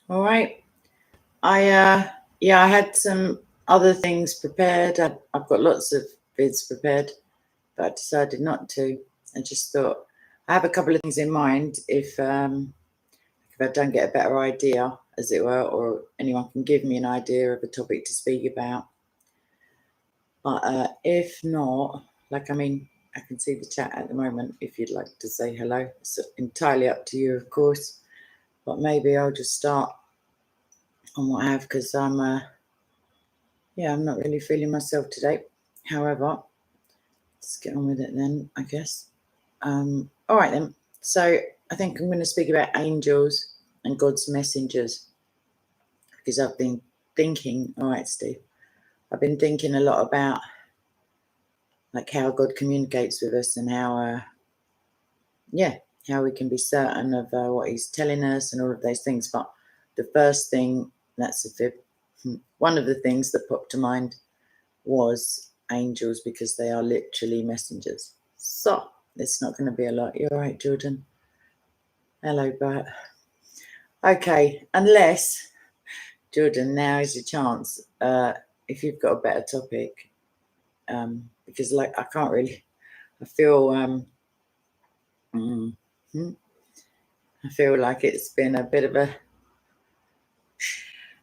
All right. I had some other things prepared. I've got lots of vids prepared, but I decided not to. I just thought I have a couple of things in mind if I don't get a better idea, as it were, or anyone can give me an idea of a topic to speak about. But if not, I can see the chat at the moment. If you'd like to say hello, it's entirely up to you, of course. But maybe I'll just start on what I have because I'm not really feeling myself today. However, let's get on with it then, I guess. All right then. So I think I'm going to speak about angels and God's messengers because I've been thinking. All right, Steve. I've been thinking a lot about like how God communicates with us and how we can be certain of what He's telling us and all of those things. But the first thing one of the things that popped to mind was angels because they are literally messengers. So it's not going to be a lot. You're right, Jordan. Hello, Bert. Okay, unless Jordan, now is your chance. If you've got a better topic, because like I can't really. I feel I feel like it's been a bit of a.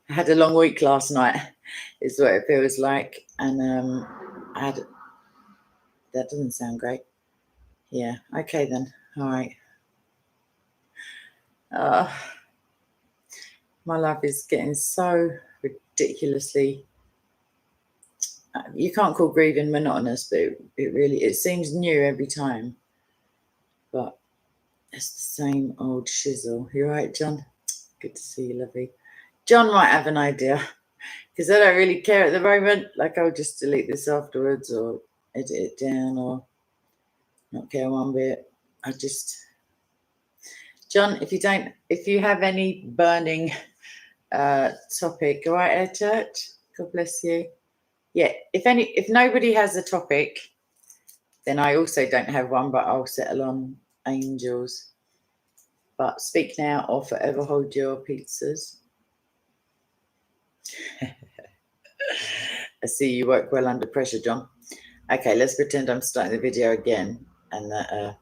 I had a long week last night, is what it feels like, and I had. That doesn't sound great. Yeah. Okay then. All right. My life is getting so ridiculously. You can't call grieving monotonous, but it seems new every time. But it's the same old shizzle. You right, John? Good to see you, lovely. John might have an idea because I don't really care at the moment. Like I'll just delete this afterwards or edit it down or not care one bit. John, if you have any burning topic, all right, Air Church. God bless you. Yeah, if nobody has a topic, then I also don't have one, but I'll settle on angels. But speak now or forever hold your pizzas. I see you work well under pressure, John. Okay, let's pretend I'm starting the video again and that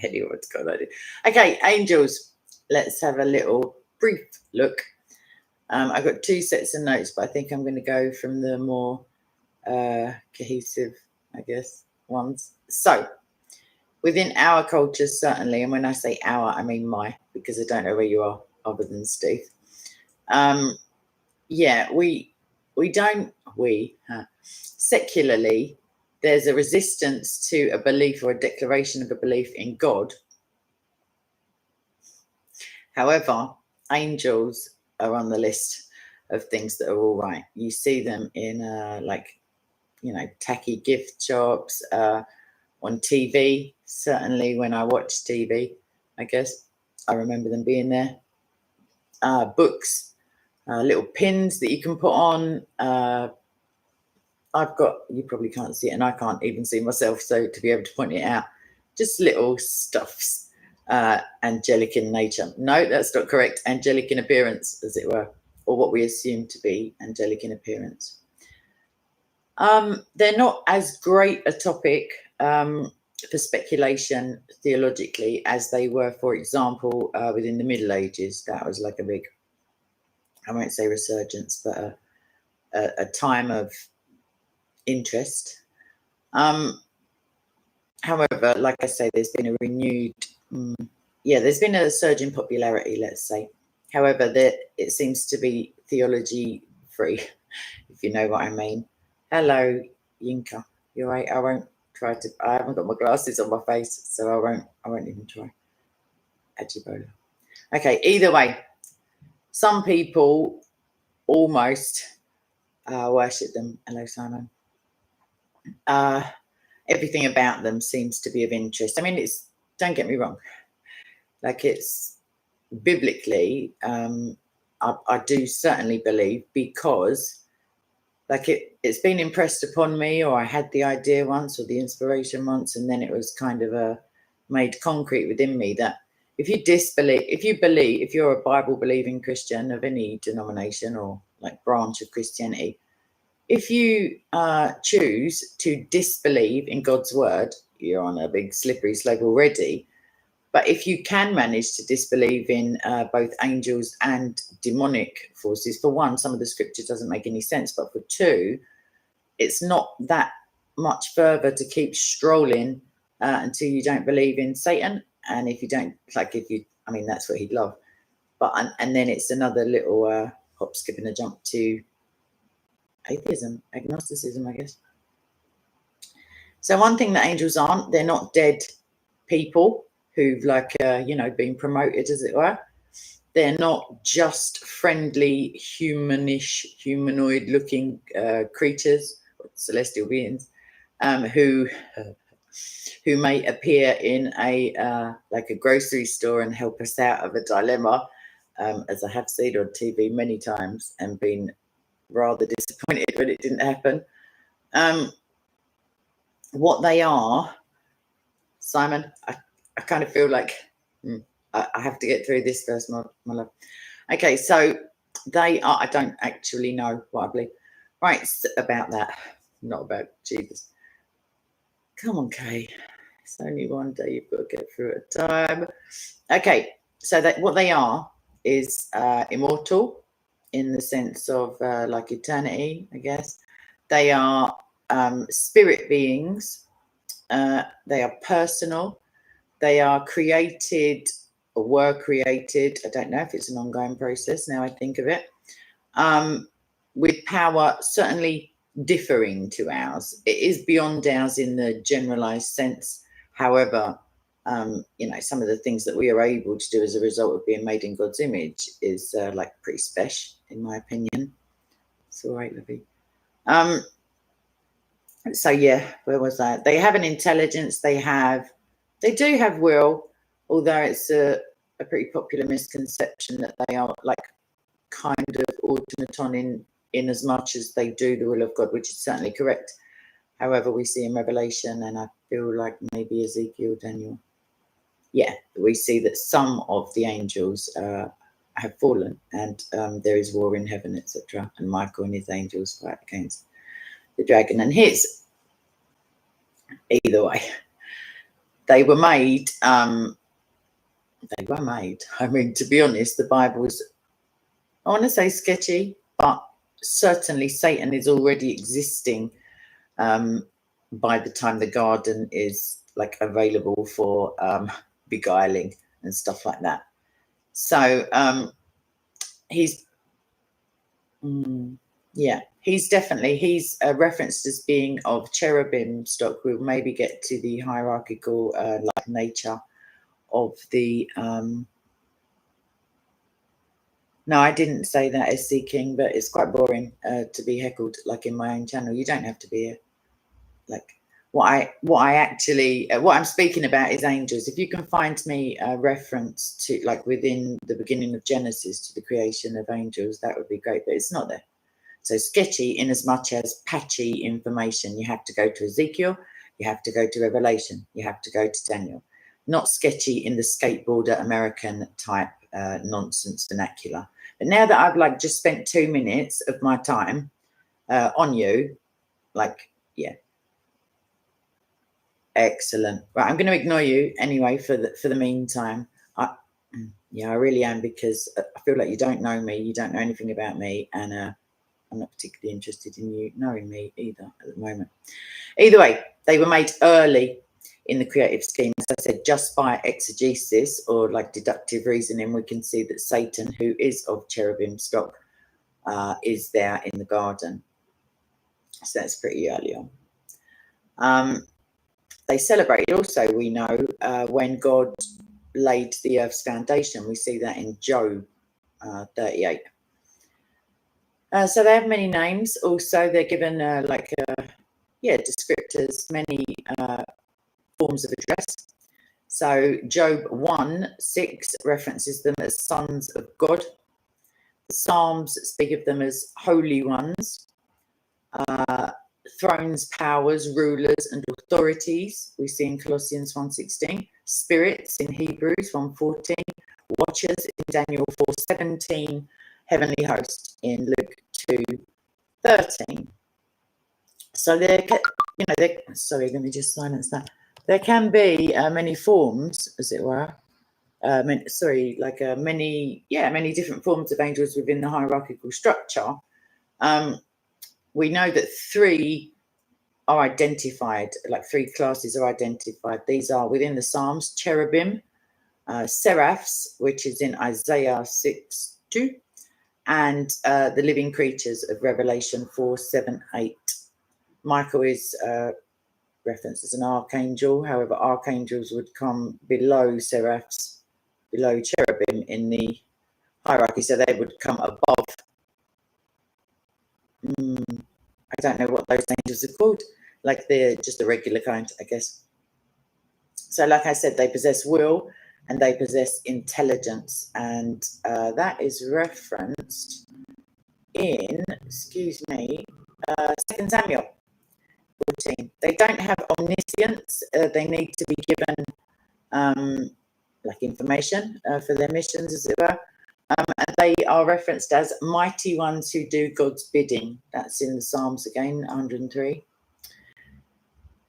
anyone's got an idea. Okay, angels. Let's have a little brief look. I've got two sets of notes, but I think I'm going to go from the more cohesive, I guess, ones. So, within our culture, certainly, and when I say our, I mean my, because I don't know where you are other than Steve. Secularly, there's a resistance to a belief or a declaration of a belief in God. However, angels are on the list of things that are all right. You see them in tacky gift shops, on TV. Certainly when I watch TV, I guess I remember them being there. Books, little pins that you can put on. You probably can't see it, and I can't even see myself, so to be able to point it out, just little stuffs, angelic in nature. No, that's not correct. Angelic in appearance, as it were, or what we assume to be angelic in appearance. They're not as great a topic for speculation theologically as they were, for example, within the Middle Ages. That was like a big, I won't say resurgence, but a time of interest. However, like I say, there's been a there's been a surge in popularity, let's say. However, it seems to be theology free, if you know what I mean. Hello, Yinka. You're right. I won't try to. I haven't got my glasses on my face, so I won't even try. Ajibola. Okay. Either way, some people almost worship them. Hello, Simon. Everything about them seems to be of interest. I mean, don't get me wrong. Like it's biblically, I do certainly believe because like it's been impressed upon me, or I had the idea once or the inspiration once, and then it was kind of made concrete within me that if you disbelieve, if you're a Bible believing Christian of any denomination or like branch of Christianity, if you choose to disbelieve in God's word, you're on a big slippery slope already. But if you can manage to disbelieve in both angels and demonic forces, for one, some of the scripture doesn't make any sense. But for two, it's not that much further to keep strolling until you don't believe in Satan. And if you don't, like, I mean, that's what he'd love. But and then it's another little hop, skip, and a jump to atheism, agnosticism, I guess. So one thing that angels aren't, they're not dead people who've like, been promoted, as it were. They're not just friendly, humanoid looking creatures, celestial beings, who may appear in a grocery store and help us out of a dilemma, as I have seen on TV many times and been rather disappointed when it didn't happen. What they are, Simon, I kind of feel like I have to get through this first, my love. Okay, so they are, I don't actually know what I believe. Right, about that, not about Jesus. Come on, Kay. It's only one day, you've got to get through at a time. Okay, so what they are is immortal in the sense of like eternity, I guess. They are spirit beings. They are personal. They are created or were created. I don't know if it's an ongoing process now I think of it. With power certainly differing to ours. It is beyond ours in the generalized sense. However, some of the things that we are able to do as a result of being made in God's image is like pretty special, in my opinion. It's all right, Libby. So yeah, where was that? They have an intelligence. They do have will, although it's a pretty popular misconception that they are like kind of automaton in as much as they do the will of God, which is certainly correct. However, we see in Revelation, and I feel like maybe Ezekiel, Daniel, we see that some of the angels have fallen, and there is war in heaven, etc. And Michael and his angels fight against the dragon and his. Either way, they were made. I mean, to be honest, the Bible is, I want to say, sketchy, but certainly Satan is already existing by the time the garden is like available for beguiling and stuff like that. So he's referenced as being of cherubim stock. We'll maybe get to the hierarchical like nature of the no, I didn't say that as seeking, but it's quite boring to be heckled like in my own channel. You don't have to be like what I'm speaking about is angels. If you can find me a reference to like within the beginning of Genesis to the creation of angels, that would be great, but it's not there. So sketchy in as much as patchy information. You have to go to Ezekiel, you have to go to Revelation, you have to go to Daniel. Not sketchy in the skateboarder American type nonsense vernacular. But now that I've like just spent 2 minutes of my time on you, like, yeah. Excellent. Right, I'm going to ignore you anyway for the meantime. I really am, because I feel like you don't know me, you don't know anything about me, and I'm not particularly interested in you knowing me either at the moment. Either way, they were made early in the creative scheme. As I said, just by exegesis or like deductive reasoning, we can see that Satan, who is of cherubim stock, is there in the garden. So that's pretty early on. They celebrated also, we know, when God laid the earth's foundation. We see that in Job 38. So they have many names. Also, they're given descriptors, many forms of address. So Job 1:6 references them as sons of God. The Psalms speak of them as holy ones. Thrones, powers, rulers, and authorities we see in Colossians 1:16. spirits in Hebrews 1:14, watchers in Daniel 4:17, heavenly host in Luke 2:13. So sorry, let me just silence that. There can be many forms, as it were. Many different forms of angels within the hierarchical structure. We know that three are identified, like three classes are identified. These are within the Psalms: cherubim, seraphs, which is in Isaiah 6:2, and the living creatures of Revelation 4:7-8. Michael is referenced as an archangel. However, archangels would come below seraphs, below cherubim in the hierarchy, so they would come above. I don't know what those angels are called, like they're just the regular kind, I guess. So like I said, they possess will and they possess intelligence, and that is referenced in, 2 Samuel 14. They don't have omniscience. They need to be given like information for their missions, as it were. And they are referenced as mighty ones who do God's bidding. That's in the Psalms again, 103.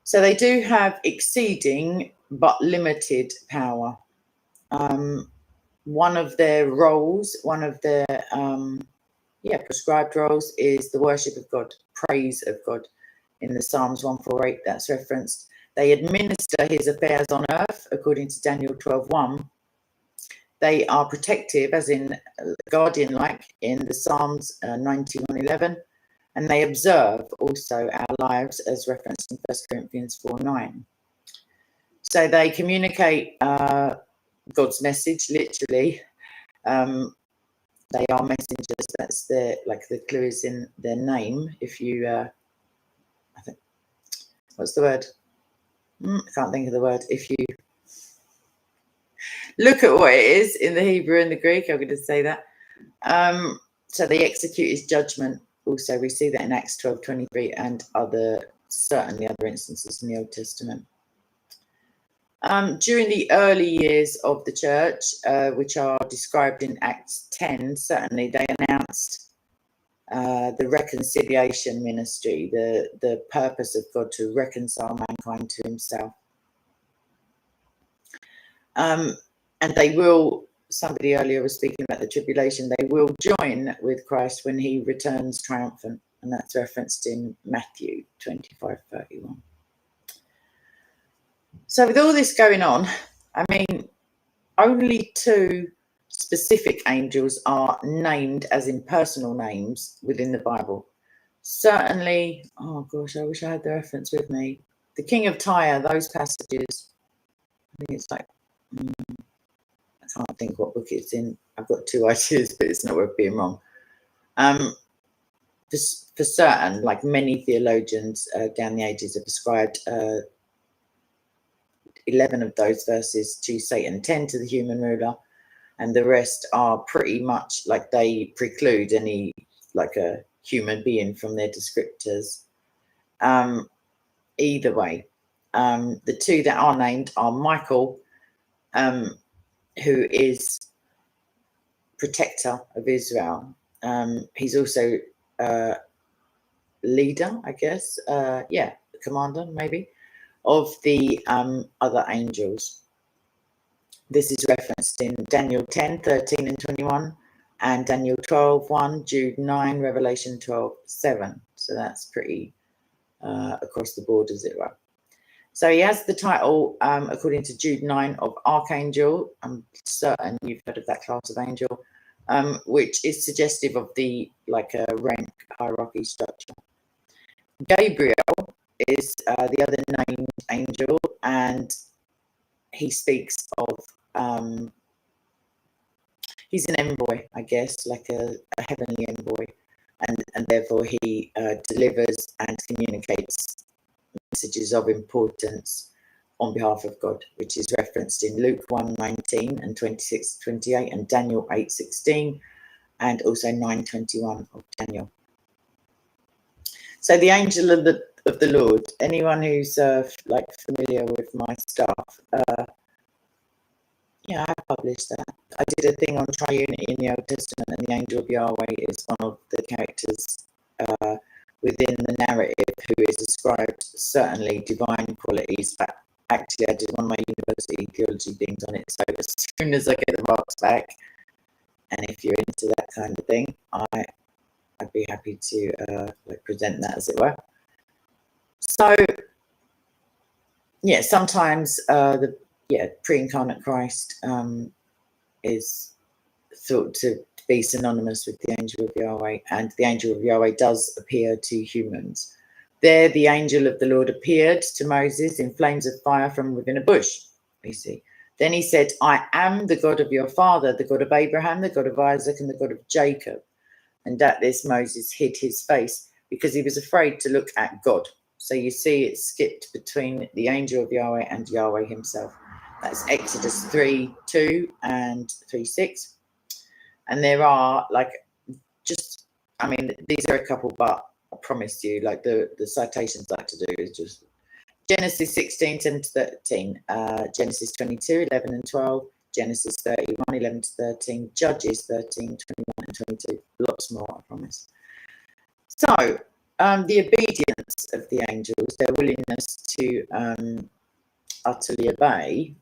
So they do have exceeding but limited power. One of their roles, prescribed roles is the worship of God, praise of God. In the Psalms 148, that's referenced. They administer his affairs on earth, according to Daniel 12:1. They are protective, as in guardian-like, in the Psalms 91:11, and they observe also our lives, as referenced in 1 Corinthians 4:9. So they communicate God's message, literally. They are messengers. That's the clue is in their name. If you, what's the word? I can't think of the word. If you look at what it is in the Hebrew and the Greek, I'm going to say that. So they execute his judgment. Also, we see that in Acts 12:23 and certainly other instances in the Old Testament. During the early years of the church, which are described in Acts 10, certainly they announced the reconciliation ministry, the purpose of God to reconcile mankind to himself. And they will, somebody earlier was speaking about the tribulation, they will join with Christ when he returns triumphant. And that's referenced in Matthew 25:31. So with all this going on, I mean, only two specific angels are named as in personal names within the Bible. Certainly, oh gosh, I wish I had the reference with me. The King of Tyre, those passages, I think it's like, I can't think what book it's in. I've got two ideas, but it's not worth being wrong. For certain, like many theologians down the ages have ascribed 11 of those verses to Satan, 10 to the human ruler, and the rest are pretty much like they preclude any like a human being from their descriptors. Either way, the two that are named are Michael, who is protector of Israel. He's also leader, I guess. Commander, maybe, of the other angels. This is referenced in Daniel 10:13-21, and Daniel 12:1, Jude 9, Revelation 12:7. So that's pretty across the board, as it were. So he has the title, according to Jude 9, of Archangel. I'm certain you've heard of that class of angel, which is suggestive of the rank hierarchy structure. Gabriel is the other named angel, and he speaks of he's an envoy, I guess, like a heavenly envoy, and therefore he delivers and communicates messages of importance on behalf of God, which is referenced in Luke 1:19 and 26-28, and Daniel 8:16, and also 9:21 of Daniel. So the angel of the Lord, anyone who's familiar with my stuff, Yeah, I published that. I did a thing on triunity in the Old Testament, and the angel of Yahweh is one of the characters within the narrative who is ascribed certainly divine qualities. But actually, I did one of my university theology things on it. So as soon as I get the marks back, and if you're into that kind of thing, I'd be happy to present that, as it were. So yeah, sometimes the pre-incarnate Christ is thought to be synonymous with the angel of Yahweh, and the angel of Yahweh does appear to humans. There, the angel of the Lord appeared to Moses in flames of fire from within a bush, we see. Then he said, I am the God of your father, the God of Abraham, the God of Isaac, and the God of Jacob. And at this, Moses hid his face because he was afraid to look at God. So you see it skipped between the angel of Yahweh and Yahweh himself. That's Exodus 3:2 and 3:6. And there are these are a couple, but I promise you, the citations I like to do is just Genesis 16, 10 to 13, Genesis 22, 11 and 12, Genesis 31, 11 to 13, Judges 13, 21 and 22. Lots more, I promise. So, the obedience of the angels, their willingness to utterly obey,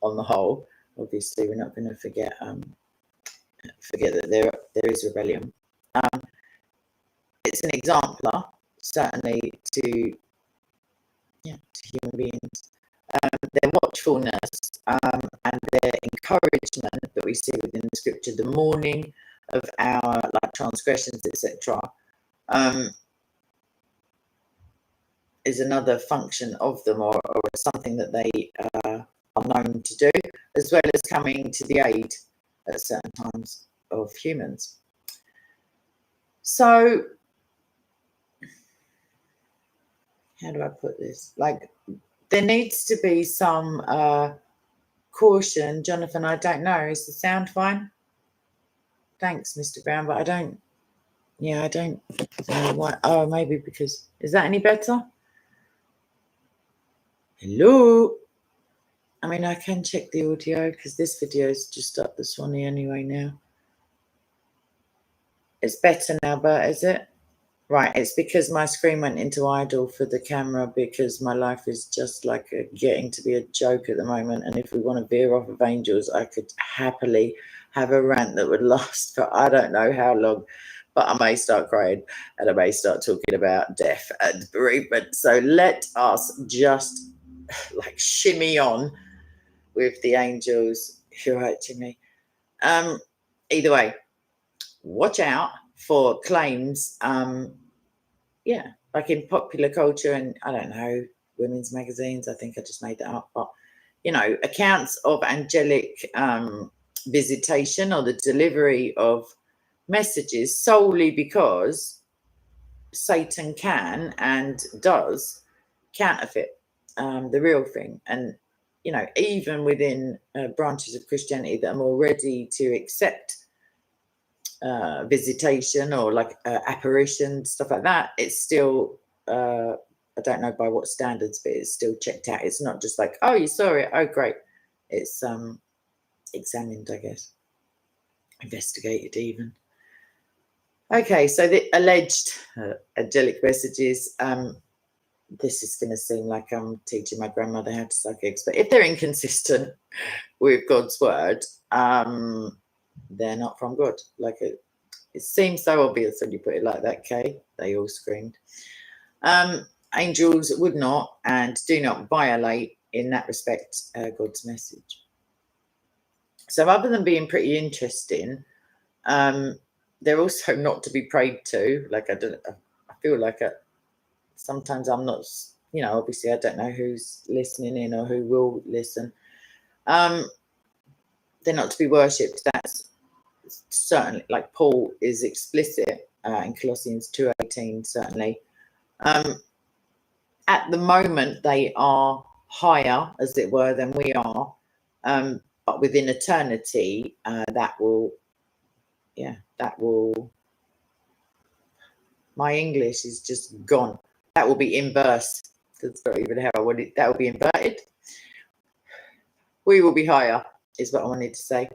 on the whole, obviously we're not going to forget that there is rebellion. It's an exemplar, certainly, to human beings. Their watchfulness and their encouragement that we see within the scripture, the mourning of our transgressions, etc., is another function of them, or something that they are known to do, as well as coming to the aid at certain times of humans. So, how do I put this? There needs to be some caution. Jonathan, I don't know. Is the sound fine? Thanks, Mr. Brown, but I don't know why. Oh, maybe because, is that any better? Hello? I mean, I can check the audio because this video is just up the Swanee anyway now. It's better now, but is it? Right, it's because my screen went into idle for the camera because my life is just getting to be a joke at the moment. And if we want to veer off of angels, I could happily have a rant that would last for I don't know how long, but I may start crying and I may start talking about death and bereavement. So let us just shimmy on with the angels. You're right, Jimmy. Either way, watch out for claims, in popular culture and, I don't know, women's magazines. I think I just made that up. But, accounts of angelic visitation or the delivery of messages solely because Satan can and does counterfeit the real thing. And, even within branches of Christianity that are more ready to accept visitation or apparition, stuff like that, it's still I don't know by what standards, but it's still checked out. It's not just oh, you saw it, oh great. It's examined, I guess, investigated even. Okay, so the alleged angelic messages, this is going to seem like I'm teaching my grandmother how to suck eggs, but if they're inconsistent with God's word, they're not from God. It seems so obvious when you put it like that, Kay. They all screamed. Angels would not and do not violate, in that respect, God's message. So other than being pretty interesting, they're also not to be prayed to. I feel sometimes I'm not, obviously I don't know who's listening in or who will listen. They're not to be worshipped. That's certainly, Paul is explicit in Colossians 2:18, certainly. At the moment, they are higher, as it were, than we are. But within eternity, that will, my English is just gone. That will be inverse. That's not even how I want it. That will be inverted. We will be higher, is what I wanted to say.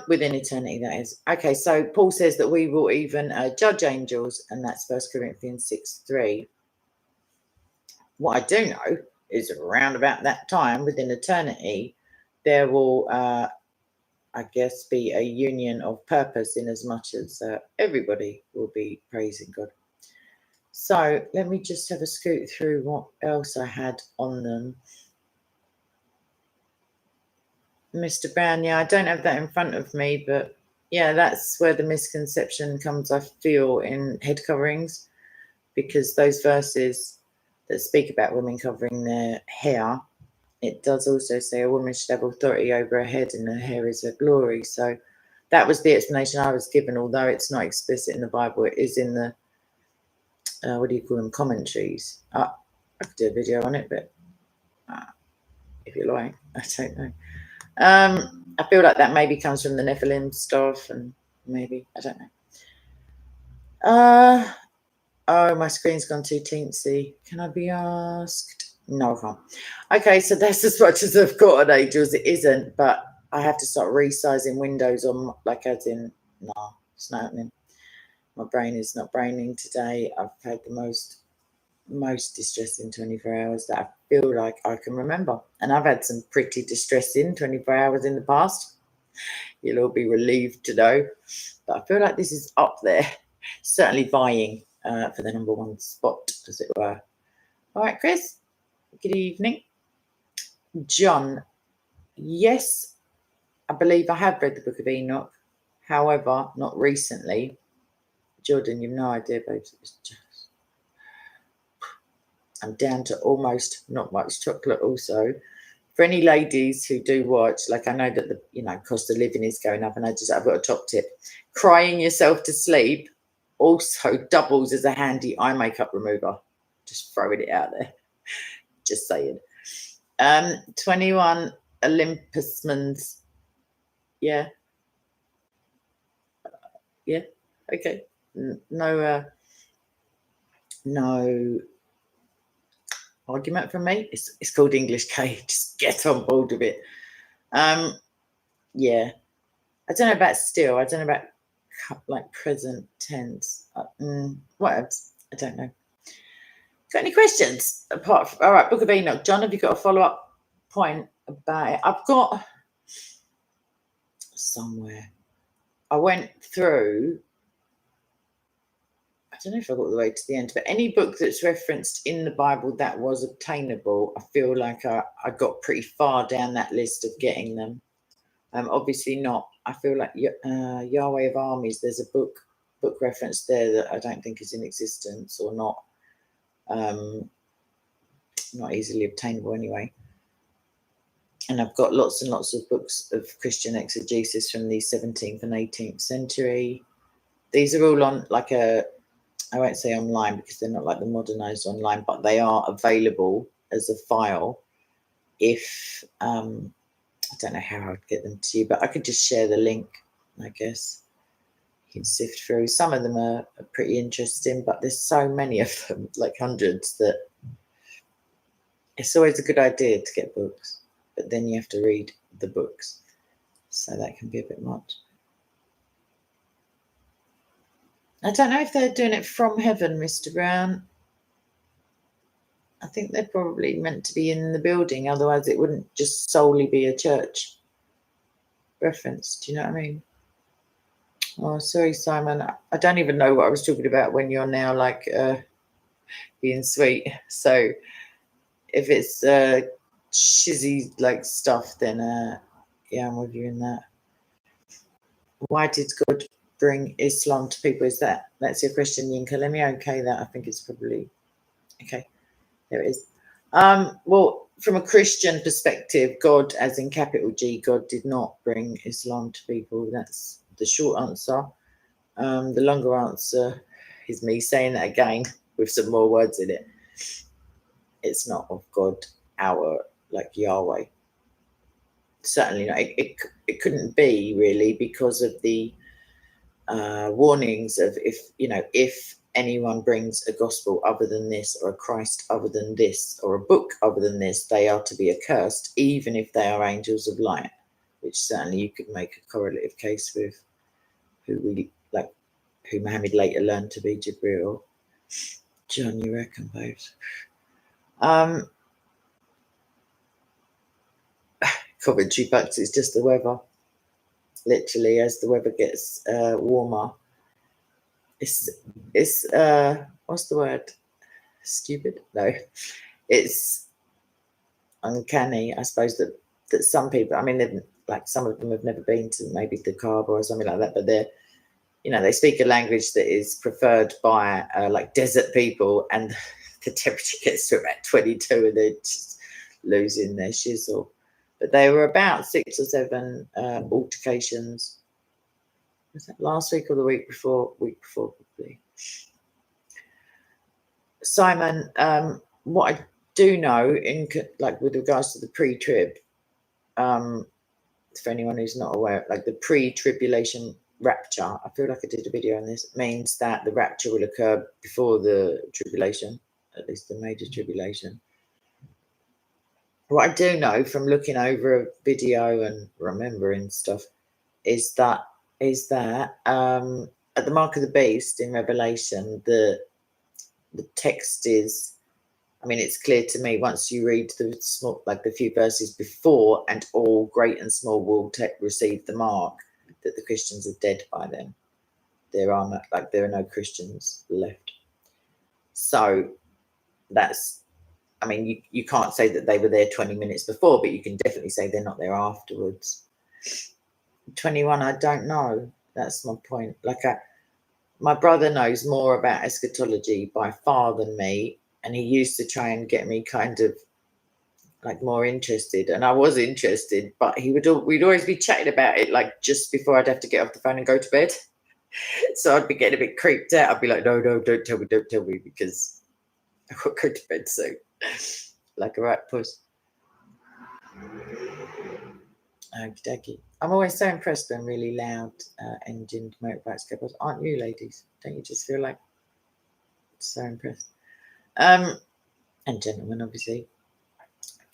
Within eternity, that is. Okay, so Paul says that we will even judge angels, and that's 1 Corinthians 6:3. What I do know is around about that time, within eternity, there will, I guess, be a union of purpose in as much as everybody will be praising God. So let me just have a scoot through what else I had on them. Mr. Brown, yeah, I don't have that in front of me, but yeah, that's where the misconception comes, I feel, in head coverings, because those verses that speak about women covering their hair, it does also say a woman should have authority over her head and her hair is her glory. So that was the explanation I was given, although it's not explicit in the Bible. It is in the, what do you call them, commentaries. I could do a video on it, but if you like, I don't know. I feel like that maybe comes from the Nephilim stuff, and maybe, I don't know. Oh, my screen's gone too teensy. Can I be asked? No, I can't. Okay, so that's as much as I've got on angels. It isn't, but I have to start resizing windows on, like, as in, no, it's not happening. My brain is not braining today. I've had the most distressing 24 hours that I feel like I can remember. And I've had some pretty distressing 24 hours in the past. You'll all be relieved to know. But I feel like this is up there, certainly vying for the number one spot, as it were. All right, Chris, good evening. John, yes, I believe I have read the Book of Enoch. However, not recently. Jordan, you've no idea, babes. It was just... I'm down to almost not much chocolate also. For any ladies who do watch, like, I know that the cost of living is going up, and I've got a top tip. Crying yourself to sleep also doubles as a handy eye makeup remover. Just throwing it out there. Just saying. 21 Olympusmans. Yeah. Yeah. Okay. No argument from me. It's called English K. Just get on board with it. Yeah. I don't know about still. I don't know about like present tense. What else? I don't know. Got any questions? All right, Book of Enoch. John, have you got a follow-up point about it? I've got somewhere. I went through, I don't know if I got all the way to the end, but any book that's referenced in the Bible that was obtainable, I feel like I got pretty far down that list of getting them. Obviously not. I feel like Yahweh of Armies, there's a book reference there that I don't think is in existence, or not easily obtainable anyway. And I've got lots and lots of books of Christian exegesis from the 17th and 18th century. These are all on like I won't say online because they're not like the modernized online, but they are available as a file. If I don't know how I'd get them to you, but I could just share the link, I guess. You can sift through. Some of them are pretty interesting, but there's so many of them, like hundreds, that it's always a good idea to get books, but then you have to read the books. So that can be a bit much. I don't know if they're doing it from heaven, Mr. Brown. I think they're probably meant to be in the building, otherwise it wouldn't just solely be a church reference. Do you know what I mean? Oh, sorry, Simon. I don't even know what I was talking about when you're now like being sweet. So if it's shizzy like stuff, then yeah, I'm with you in that. Why did God bring Islam to people? That's your question, Yinka? Let me okay that. I think it's probably okay. There it is. Well, from a Christian perspective, God, as in capital G, God did not bring Islam to people. That's the short answer. The longer answer is me saying that again with some more words in it. It's not of God, like Yahweh. Certainly not. It couldn't be really, because of the warnings of if anyone brings a gospel other than this, or a Christ other than this, or a book other than this, they are to be accursed, even if they are angels of light, which certainly you could make a correlative case with who Muhammad later learned to be Jibril. John, you reckon, babes? Coventry bucks, it's just the weather. Literally, as the weather gets warmer, it's what's the word? Stupid? No, it's uncanny, I suppose, that some people, I mean, like some of them have never been to maybe the Kaaba or something like that, but they're, you know, they speak a language that is preferred by like desert people, and the temperature gets to about 22 and they're just losing their shizzle. But there were about 6 or 7 altercations. Was that last week or the week before? Week before, probably. Simon, what I do know, in like with regards to the pre-trib, for anyone who's not aware, like the pre-tribulation rapture, I feel like I did a video on this, means that the rapture will occur before the tribulation, at least the major tribulation. What I do know from looking over a video and remembering stuff is that at the mark of the beast in Revelation, the text is, I mean, it's clear to me once you read the small, like the few verses before, and all great and small will receive the mark, that the Christians are dead by then. There are no Christians left. So that's, I mean, you can't say that they were there 20 minutes before, but you can definitely say they're not there afterwards. 21, I don't know. That's my point. Like, my brother knows more about eschatology by far than me, and he used to try and get me kind of like more interested, and I was interested, but we'd always be chatting about it like just before I'd have to get off the phone and go to bed. So I'd be getting a bit creeped out. I'd be like, no, don't tell me, because I will go to bed soon. Like a rat puss. Okey-dokey. I'm always so impressed when really loud engined motorbikes go past. Aren't you, ladies? Don't you just feel like so impressed? And gentlemen, obviously.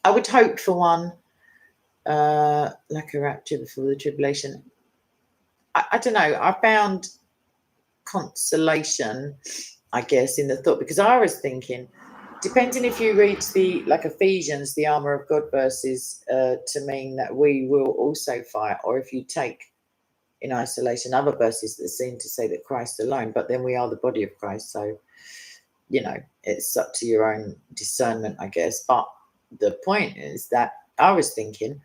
I would hope for one, like a rapture before the tribulation. I don't know. I found consolation, I guess, in the thought, because I was thinking, depending if you read the, like Ephesians, the armor of God verses, to mean that we will also fight, or if you take in isolation other verses that seem to say that Christ alone, but then we are the body of Christ. So, you know, it's up to your own discernment, I guess. But the point is that I was thinking,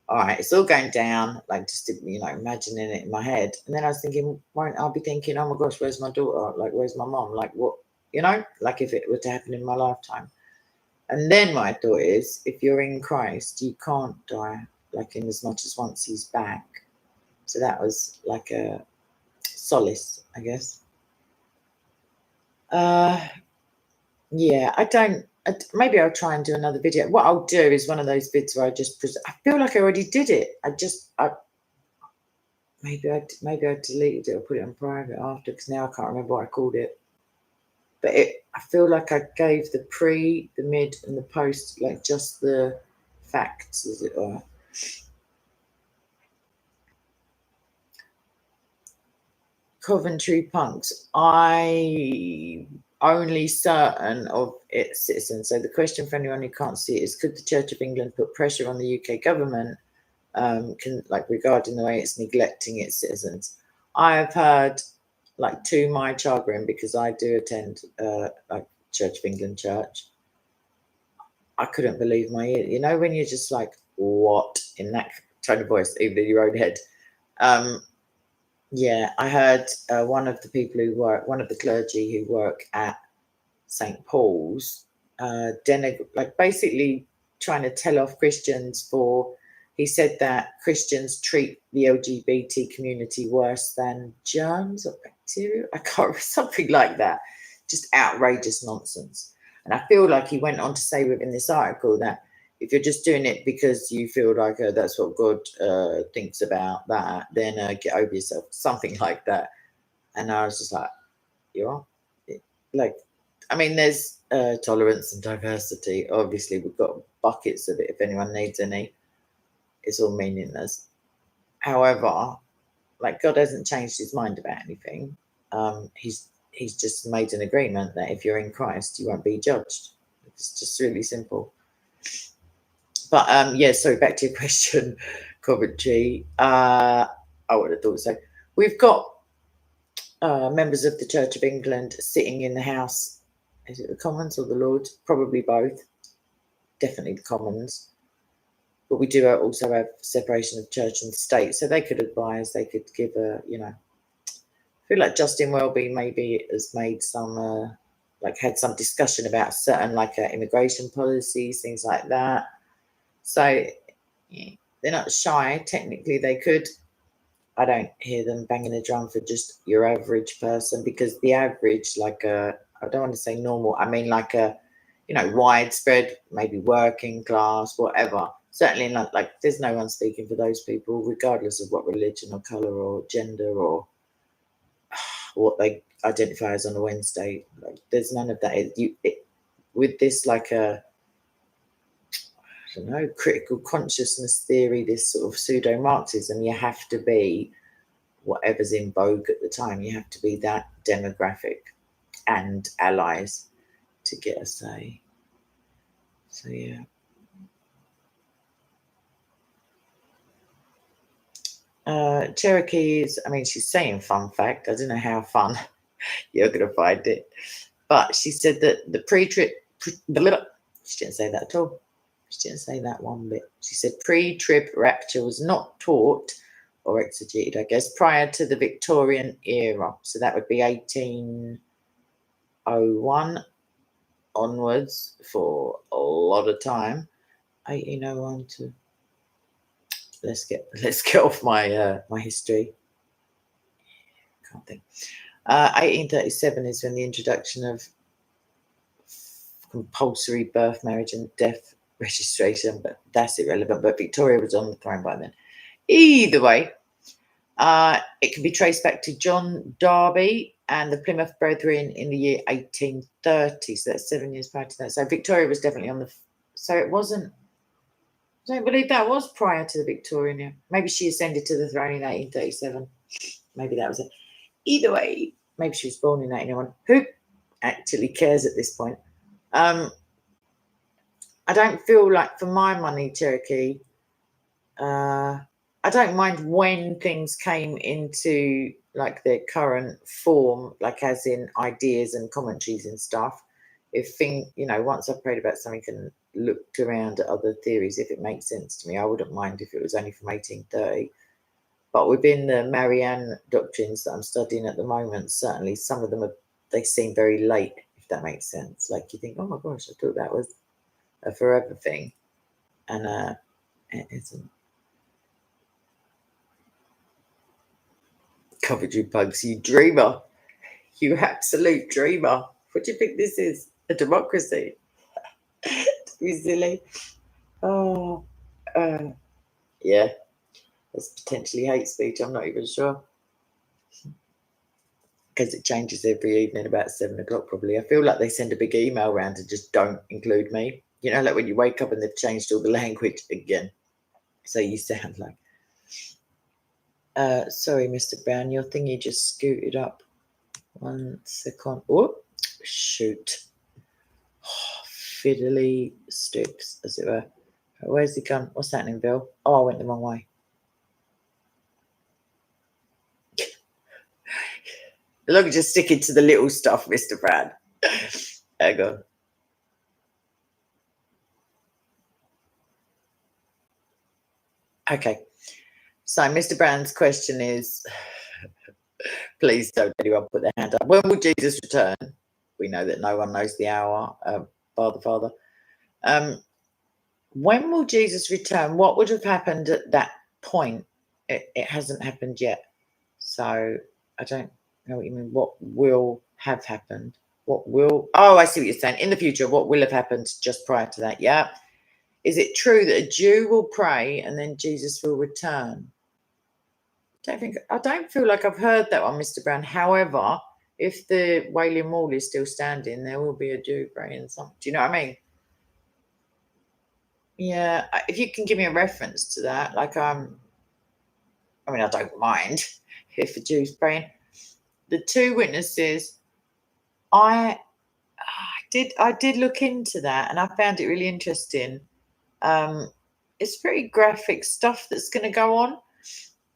all right, it's all going down, like just, you know, imagining it in my head. And then I was thinking, won't I be thinking, oh my gosh, where's my daughter? Like, where's my mom? Like, what, you know, like if it were to happen in my lifetime. And then my thought is, if you're in Christ, you can't die, like in as much as once he's back. So that was like a solace, I guess. Yeah, maybe I'll try and do another video. What I'll do is one of those vids where I just I feel like I already did it. Maybe I deleted it or put it on private after, because now I can't remember what I called it. But I feel like I gave the pre, the mid, and the post, like just the facts, as it were. Coventry punks. I only certain of its citizens. So the question for anyone who can't see it is, could the Church of England put pressure on the UK government regarding the way it's neglecting its citizens? I have heard, like, to my chagrin, because I do attend like Church of England church, I couldn't believe my ear. You know, when you're just like, what, in that tone of voice, even in your own head. Yeah, I heard one of the clergy who work at St. Paul's, basically trying to tell off Christians for, he said that Christians treat the LGBT community worse than germs or bacteria. I can't remember, something like that. Just outrageous nonsense. And I feel like he went on to say within this article that if you're just doing it because you feel like that's what God thinks about that, then get over yourself, something like that. And I was just like, you are? like, I mean, there's tolerance and diversity. Obviously, we've got buckets of it. If anyone needs any, it's all meaningless. However, like, God hasn't changed his mind about anything. He's just made an agreement that if you're in Christ, you won't be judged. It's just really simple. But yeah, so back to your question, Coventry. I would have thought so. We've got members of the Church of England sitting in the House. Is it the Commons or the Lords? Probably both. Definitely the Commons. But we do also have separation of church and state, so they could advise. They could give a, I feel like Justin Welby maybe has made some, had some discussion about certain immigration policies, things like that. So yeah, they're not shy. Technically, they could. I don't hear them banging a drum for just your average person, because the average, I don't want to say normal, I mean widespread, maybe working class, whatever. Certainly not there's no one speaking for those people, regardless of what religion or colour or gender or what they identify as on a Wednesday. There's none of that. With this I don't know, critical consciousness theory, this sort of pseudo-Marxism, you have to be whatever's in vogue at the time. You have to be that demographic and allies to get a say. So yeah. Cherokees, I mean, she's saying fun fact. I don't know how fun you're going to find it. But she said that the pre-trip, she didn't say that at all. She didn't say that one bit. She said pre-trib rapture was not taught or exegeted, I guess, prior to the Victorian era. So that would be 1801 onwards for a lot of time. 1801 to... Let's get off my my history. Can't think. 1837 is when the introduction of compulsory birth, marriage, and death registration, but that's irrelevant. But Victoria was on the throne by then. Either way, it can be traced back to John Darby and the Plymouth Brethren in the year 1830. So that's 7 years prior to that. So Victoria was definitely on the... So it wasn't... I don't believe that was prior to the Victorian era. Maybe she ascended to the throne in 1837. Maybe that was it. Either way, maybe she was born in 1801. Who actually cares at this point? I don't feel like, for my money, Cherokee, I don't mind when things came into their current form, as in ideas and commentaries and stuff. If once I've prayed about something and looked around at other theories, if it makes sense to me, I wouldn't mind if it was only from 1830. But within the Marianne doctrines that I'm studying at the moment, certainly some of them they seem very late, if that makes sense. You think, oh my gosh, I thought that was a forever thing, and it isn't. Coventry Bugs, you dreamer. You absolute dreamer. What do you think this is? A democracy? Don't be silly. Oh, yeah. That's potentially hate speech. I'm not even sure. Because it changes every evening about 7 o'clock, probably. I feel like they send a big email around and just don't include me. When you wake up and they've changed all the language again. So you sound like... sorry, Mr. Brown, your thingy just scooted up. 1 second. Oh, shoot. Oh, fiddly sticks, as it were. Where's he gone? What's happening, Bill? Oh, I went the wrong way. Look, just sticking to the little stuff, Mr. Brown. Hang on. Okay. So Mr. Brown's question is, please don't anyone put their hand up. When will Jesus return? We know that no one knows the hour, Father. When will Jesus return? What would have happened at that point? It hasn't happened yet. So I don't know what you mean. What will have happened? Oh, I see what you're saying. In the future, what will have happened just prior to that? Yeah. Is it true that a Jew will pray and then Jesus will return? I don't feel like I've heard that one, Mr. Brown. However, if the Wailing Wall is still standing, there will be a Jew praying something. Do you know what I mean? Yeah, if you can give me a reference to that, like I mean, I don't mind if a Jew's praying. The two witnesses, I I did look into that, and I found it really interesting. It's pretty graphic stuff that's going to go on,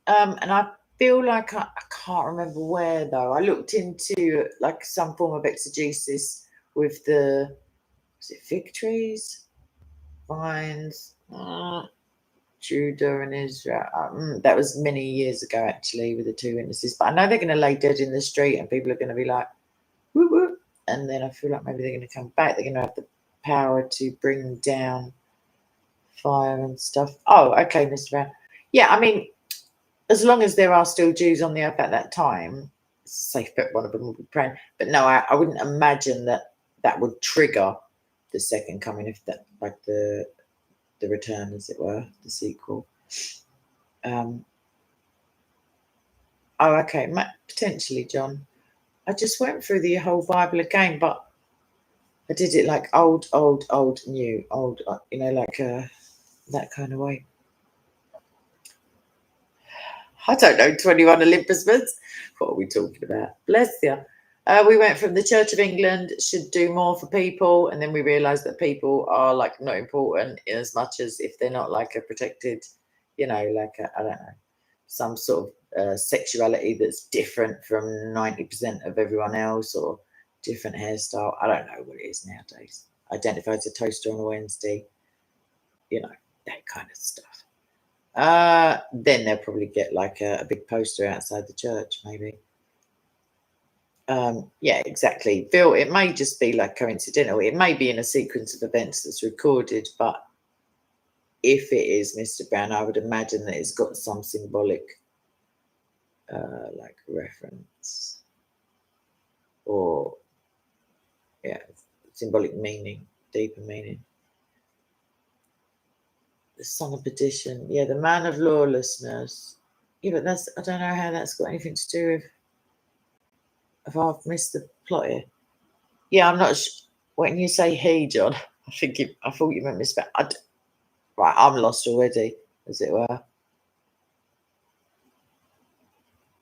and I feel like I can't remember where though. I looked into like some form of exegesis with the was it fig trees, vines, Judah and Israel. That was many years ago actually with the two witnesses. But I know they're going to lay dead in the street, and people are going to be like, woo woo. And then I feel like maybe they're going to come back. They're going to have the power to bring down fire and stuff. Oh, okay, Mr. Brown. Yeah, I mean, as long as there are still Jews on the earth at that time, it's safe bet one of them will be praying. But no, I wouldn't imagine that would trigger the second coming, if that, like the return, as it were, the sequel. Oh, okay, potentially, John. I just went through the whole Bible again, but I did it like old, new, old, like that kind of way. I don't know, 21 Olympus Months. What are we talking about? Bless you. We went from the Church of England should do more for people, and then we realised that people are like not important in as much as if they're not like a protected, like I don't know, some sort of sexuality that's different from 90% of everyone else, or different hairstyle. I don't know what it is nowadays. Identify as a toaster on a Wednesday, that kind of stuff. Then they'll probably get like a big poster outside the church, maybe. Yeah, exactly. Phil, it may just be like coincidental. It may be in a sequence of events that's recorded, but if it is Mr. Brown, I would imagine that it's got some symbolic like reference or symbolic meaning, deeper meaning. The son of perdition, the man of lawlessness. Yeah, but I don't know how that's got anything to do with. If I've missed the plot here. Yeah, I'm not sure. When you say he, John, I thought you meant Miss. Right, I'm lost already, as it were.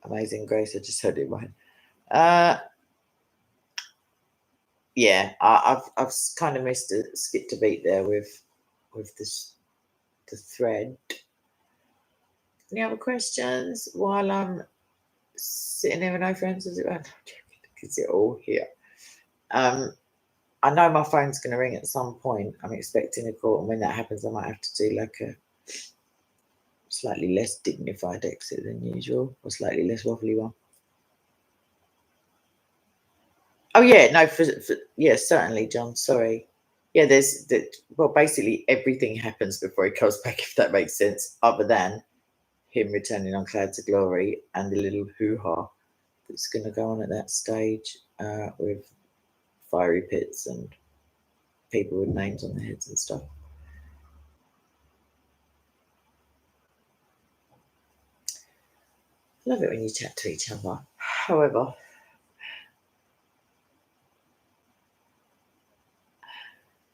Amazing Grace, I just heard it right. Yeah, I've kind of skipped a beat there with the thread. Any other questions while I'm sitting there with no friends, as it were? Because you're all here. I know my phone's going to ring at some point. I'm expecting a call, and when that happens, I might have to do like a slightly less dignified exit than usual, or slightly less waffly one. Oh yeah, no, yeah, certainly, John. Sorry. Yeah, there's that. Well, basically everything happens before he goes back, if that makes sense, other than him returning on clouds of glory and the little hoo-ha that's going to go on at that stage with fiery pits and people with names on their heads and stuff. Love it when you chat to each other. However,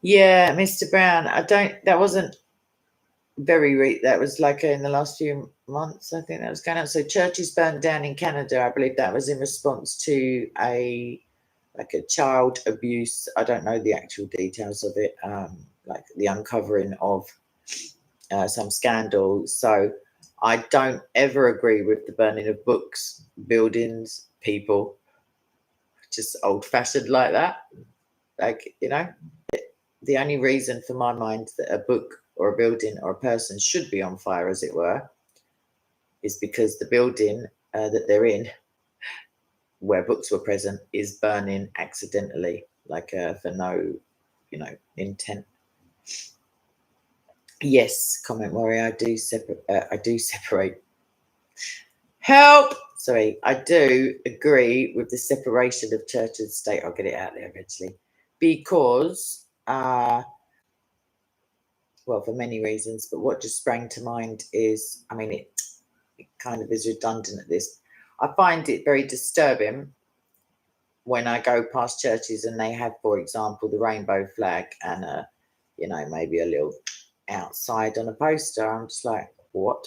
yeah, Mr. Brown, that wasn't that was like in the last few months, I think that was going on. So churches burned down in Canada. I believe that was in response to a child abuse. I don't know the actual details of it, like the uncovering of some scandal. So I don't ever agree with the burning of books, buildings, people. Just old-fashioned like that. Like, the only reason for my mind that a book or a building or a person should be on fire, as it were, is because the building that they're in, where books were present, is burning accidentally, like for no, intent. Yes, comment warrior. I do separate. Help. Sorry, I do agree with the separation of church and state. I'll get it out there eventually, because well, for many reasons, but what just sprang to mind is, I mean, it kind of is redundant at this. I find it very disturbing when I go past churches and they have, for example, the rainbow flag and maybe a little outside on a poster, I'm just like, what?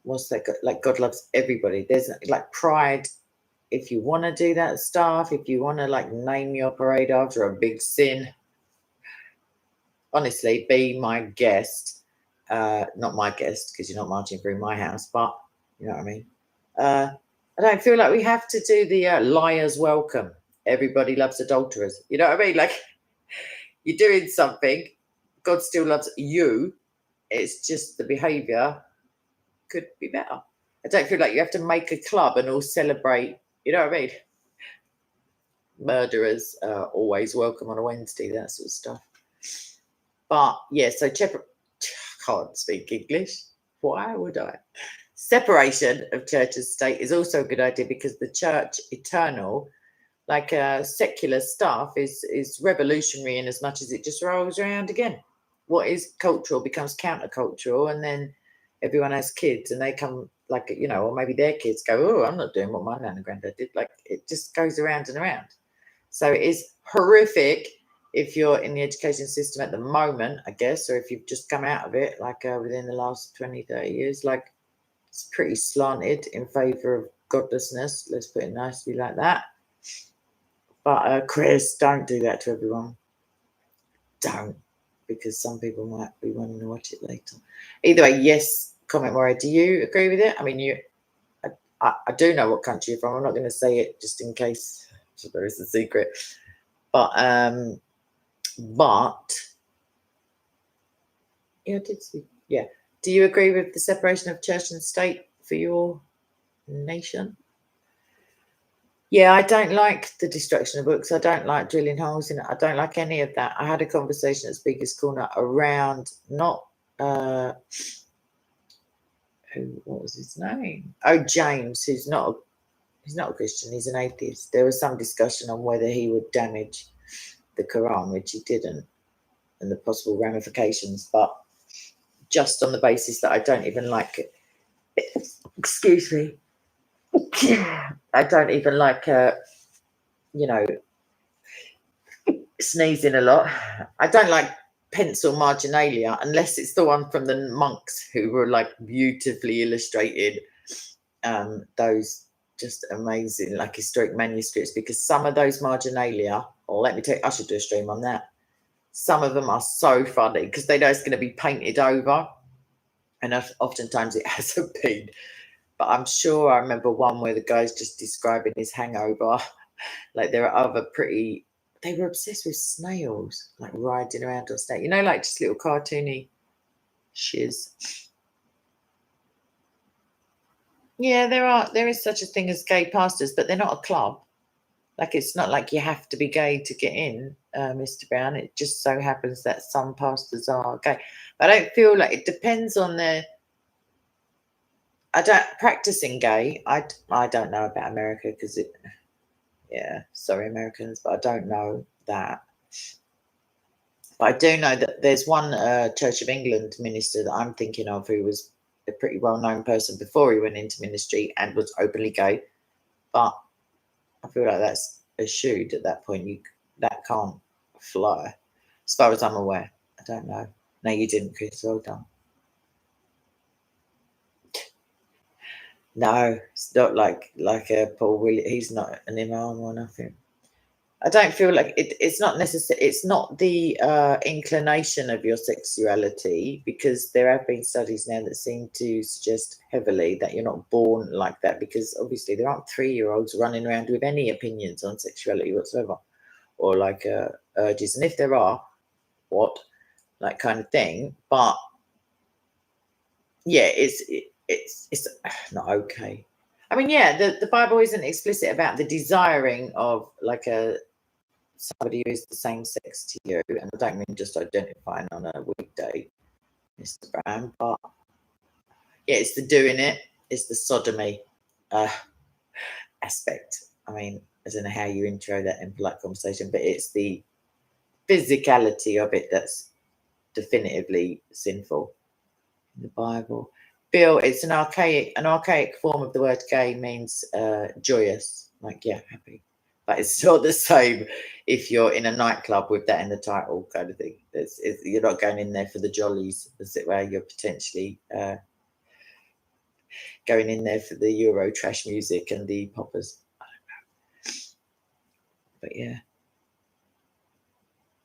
What's that? Like, God loves everybody. There's like pride. If you want to do that stuff, if you want to like name your parade after a big sin, honestly, be my guest. Not my guest because you're not marching through my house, but you know what I mean. I don't feel like we have to do the liars welcome. Everybody loves adulterers. You know what I mean? Like, you're doing something, God still loves you. It's just the behaviour could be better. I don't feel like you have to make a club and all celebrate. You know what I mean? Murderers are always welcome on a Wednesday, that sort of stuff. But yeah, so can't speak English. Why would I? Separation of church and state is also a good idea because the church eternal, like secular stuff, is revolutionary in as much as it just rolls around again. What is cultural becomes countercultural, and then everyone has kids and they come like, or maybe their kids go, oh, I'm not doing what my nan and granddad did. Like, it just goes around and around. So it is horrific if you're in the education system at the moment, I guess, or if you've just come out of it, like within the last 20, 30 years, like it's pretty slanted in favour of godlessness. Let's put it nicely like that. But Chris, don't do that to everyone. Don't, because some people might be wanting to watch it later. Either way, yes, comment Warrior. Do you agree with it? I mean, I do know what country you're from. I'm not going to say it just in case there is a secret. But yeah, I did see. Yeah. Do you agree with the separation of church and state for your nation? Yeah, I don't like the destruction of books. I don't like drilling holes in it. I don't like any of that. I had a conversation at Speaker's Corner around not what was his name? Oh, James, he's not a Christian, he's an atheist. There was some discussion on whether he would damage the Quran, which he didn't, and the possible ramifications, but just on the basis that I don't even like it. Excuse me. I don't even like sneezing a lot. I don't like pencil marginalia unless it's the one from the monks who were like beautifully illustrated. Those just amazing, like historic manuscripts, because some of those marginalia, let me tell you, I should do a stream on that. Some of them are so funny because they know it's going to be painted over, and oftentimes it hasn't been. But I'm sure I remember one where the guy's just describing his hangover. Like, there are other they were obsessed with snails, like riding around on snails. Like just little cartoony shiz. Yeah, there is such a thing as gay pastors, but they're not a club. Like, it's not like you have to be gay to get in, Mr. Brown. It just so happens that some pastors are gay. But I don't feel like it depends on practicing gay. I don't know about America because sorry, Americans, but I don't know that. But I do know that there's one Church of England minister that I'm thinking of who was a pretty well-known person before he went into ministry and was openly gay. But I feel like that's eschewed at that point. That can't fly, as far as I'm aware. I don't know. No, you didn't, Chris. Well done. No, it's not like Paul Williams. He's not an imam or nothing. I don't feel like it's not necessary. It's not the inclination of your sexuality, because there have been studies now that seem to suggest heavily that you're not born like that, because obviously there aren't 3-year-olds running around with any opinions on sexuality whatsoever, or like urges. And if there are, what, like, kind of thing. But yeah, it's not okay. I mean, yeah, the Bible isn't explicit about the desiring of like somebody who is the same sex to you, and I don't mean just identifying on a weekday, Mr. Brown, but yeah, it's the doing it, it's the sodomy aspect. I mean, I don't know how you intro that in polite conversation, but it's the physicality of it that's definitively sinful in the Bible. Bill, it's an archaic form of the word gay, means joyous, like, yeah, happy. but it's not the same if you're in a nightclub with that in the title kind of thing. You're not going in there for the jollies, as it were. You're potentially going in there for the Euro trash music and the poppers. I don't know. But yeah.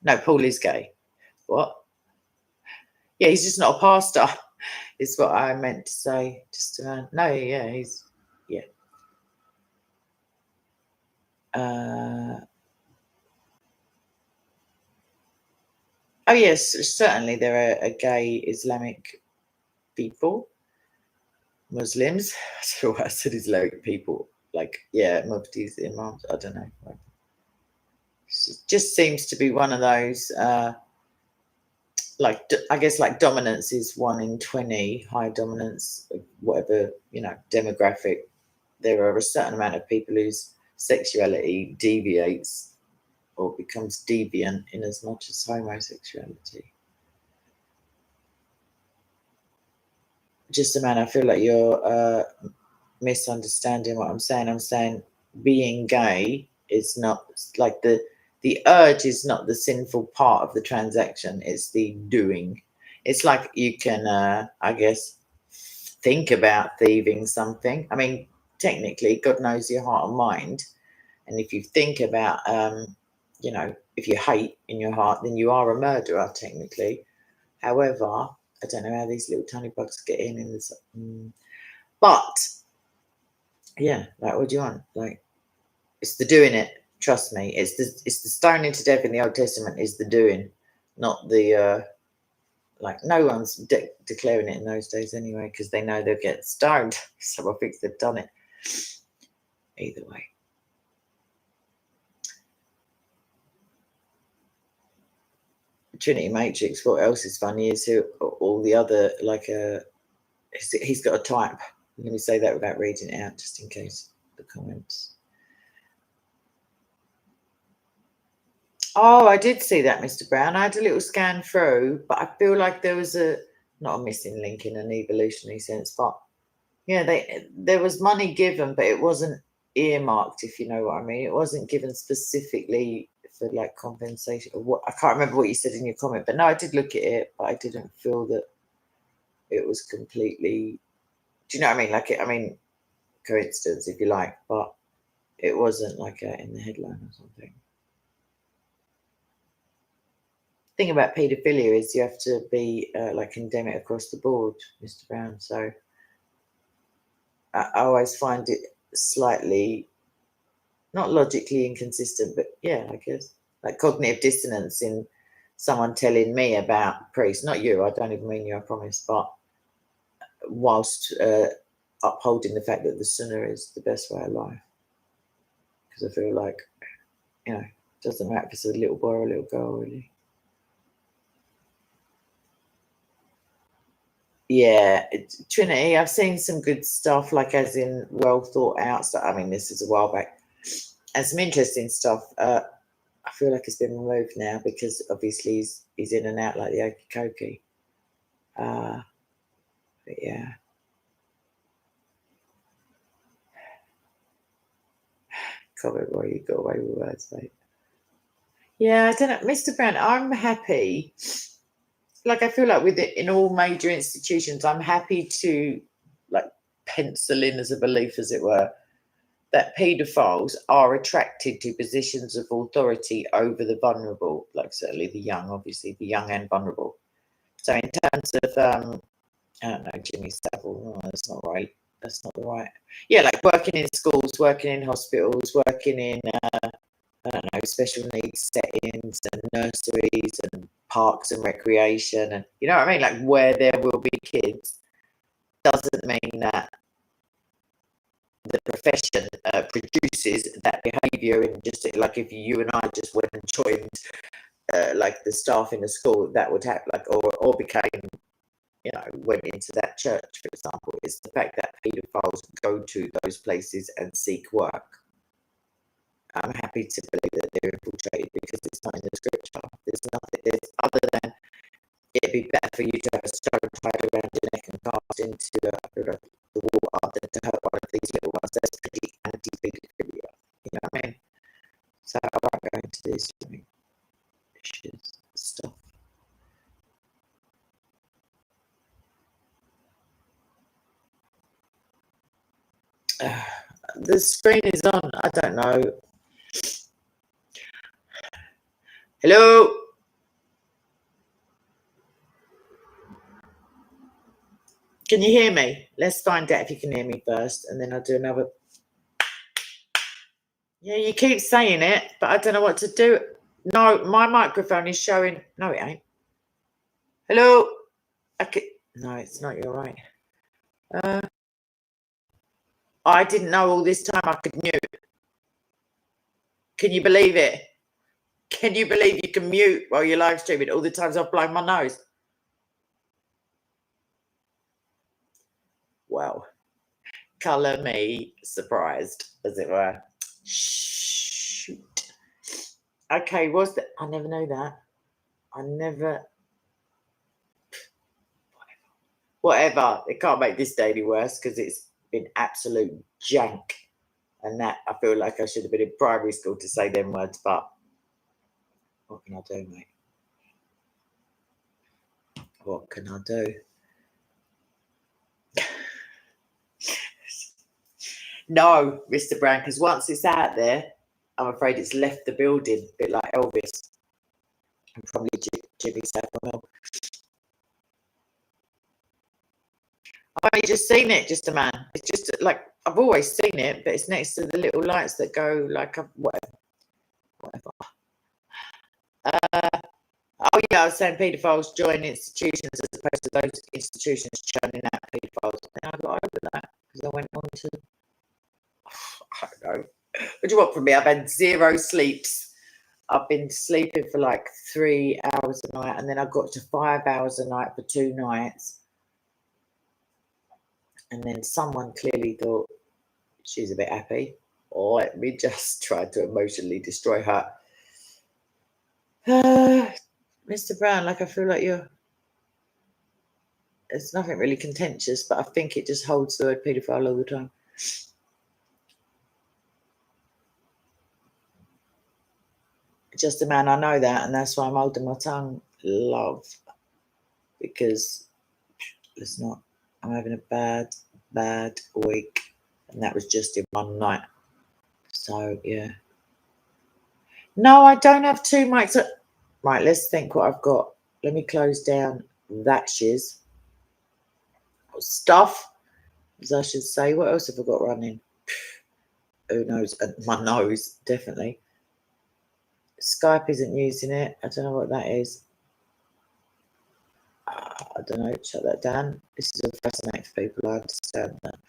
No, Paul is gay. What? Yeah, he's just not a pastor, is what I meant to say. Just no, yeah, he's yeah. Oh yes, certainly there are gay Islamic people, Muslims. I don't know why I said Islamic people. Like, yeah, muftis, imams. I don't know. It just seems to be one of those. Like, I guess, like dominance is 1 in 20. High dominance, whatever, demographic. There are a certain amount of people whose sexuality deviates or becomes deviant in as much as homosexuality. Just a man, I feel like you're misunderstanding what I'm saying. I'm saying being gay is not like the urge is not the sinful part of the transaction. It's the doing. It's like you can, I guess, think about thieving something. I mean, technically, God knows your heart and mind. And if you think about, if you hate in your heart, then you are a murderer, technically. However, I don't know how these little tiny bugs get in this. But, yeah, like, what do you want? Like, it's the doing it. Trust me. It's the stoning to death in the Old Testament is the doing, not the, like, no one's declaring it in those days anyway, because they know they'll get stoned. So I think they've done it. Either way. Trinity Matrix, what else is funny is who all the other, like, he's got a type. Let me say that without reading it out, just in case the comments. Oh, I did see that, Mr. Brown. I had a little scan through, but I feel like there was not a missing link in an evolutionary sense, but yeah, there was money given, but it wasn't earmarked, if you know what I mean. It wasn't given specifically for like compensation. I can't remember what you said in your comment, but no, I did look at it, but I didn't feel that it was completely. Do you know what I mean? Like coincidence, if you like, but it wasn't like in the headline or something. Thing about paedophilia is you have to be like condemn it across the board, Mr. Brown. So I always find it slightly not logically inconsistent, but yeah, I guess like cognitive dissonance in someone telling me about priests, not you, I don't even mean you, I promise, but whilst upholding the fact that the sunnah is the best way of life. Because I feel like, it doesn't matter if it's a little boy or a little girl, really. Yeah, Trinity, I've seen some good stuff, like as in well thought out stuff. I mean, this is a while back. And some interesting stuff. I feel like it's been removed now because obviously he's in and out like the Okey-Kokey. But yeah. Comment why you got away with words, mate. Yeah, I don't know. Mr. Brown, I'm happy. Like, I feel like with it in all major institutions, I'm happy to like pencil in as a belief, as it were, that paedophiles are attracted to positions of authority over the vulnerable, like certainly the young, obviously, the young and vulnerable. So in terms of, I don't know, Jimmy Savile, no, that's not right. That's not the right. Yeah, like working in schools, working in hospitals, working in, I don't know, special needs settings and nurseries and parks and recreation. And you know what I mean? Like where there will be kids doesn't mean that the profession produces that behaviour. And just like if you and I just went and joined like the staff in a school, that would happen, like, or became, went into that church, for example. It's the fact that paedophiles go to those places and seek work. I'm happy to believe that they're infiltrated because it's not in the scripture. There's nothing, other than it'd be better for you to have a stone tied around your neck and cast into the water than to hurt one of these little ones. That's pretty anti-paedophilia. You know what I mean? The screen is on. I don't know. Hello? Can you hear me? Let's find out if you can hear me first, and then I'll do another. Yeah, you keep saying it, but I don't know what to do. No, my microphone is showing. No, it ain't. Hello? No, it's not. You're right. I didn't know all this time I could mute. Can you believe it? Can you believe you can mute while you're live streaming? All the times I've blown my nose. Well, colour me surprised, as it were. Shoot. Okay, I never know that. I never. Whatever. It can't make this day any worse because it's been absolute jank. And that, I feel like I should have been in primary school to say them words, but what can I do, mate? What can I do? No, Mr. Brown, because once it's out there, I'm afraid it's left the building, a bit like Elvis and probably Jimmy Savile. I've only just seen it, just a man. It's just like, I've always seen it, but it's next to the little lights that go like, whatever. Oh yeah, I was saying paedophiles join institutions as opposed to those institutions churning out paedophiles. And I got over that because I went on to, I don't know. What do you want from me? I've had 0 sleeps. I've been sleeping for like 3 hours a night, and then I got to 5 hours a night for 2 nights. And then someone clearly thought she's a bit happy, or let me just try to emotionally destroy her. Mr. Brown, like I feel like it's nothing really contentious, but I think it just holds the word paedophile all the time. Just a man, I know that, and that's why I'm holding my tongue, love, because it's not. I'm having a bad week, and that was just in one night. So yeah. No, I don't have 2 mics. Right, let's think what I've got. Let me close down that shiz. Stuff, as I should say. What else have I got running? Who knows? My nose, definitely. Skype isn't using it. I don't know what that is. I don't know. Shut that down. This is all fascinating for people. I understand that.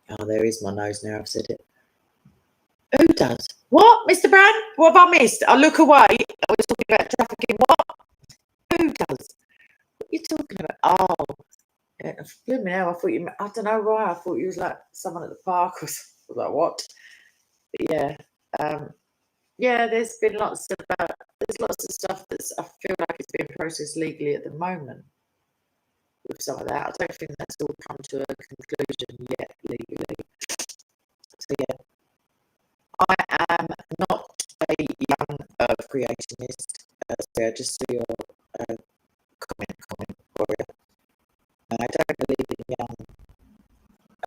Oh, there is my nose now. I've said it. Who does? What, Mr. Brown? What have I missed? I look away. I was talking about trafficking. What? Who does? What are you talking about? Oh, yeah, blooming hell, I thought you. I don't know why. I thought you was like someone at the park or something. I was like, what? But yeah, yeah. There's lots of stuff that's. I feel like it's being processed legally at the moment. With some of that, I don't think that's all come to a conclusion yet legally. So yeah. I am not a young creationist. So I just saw your comment warrior. I don't believe in young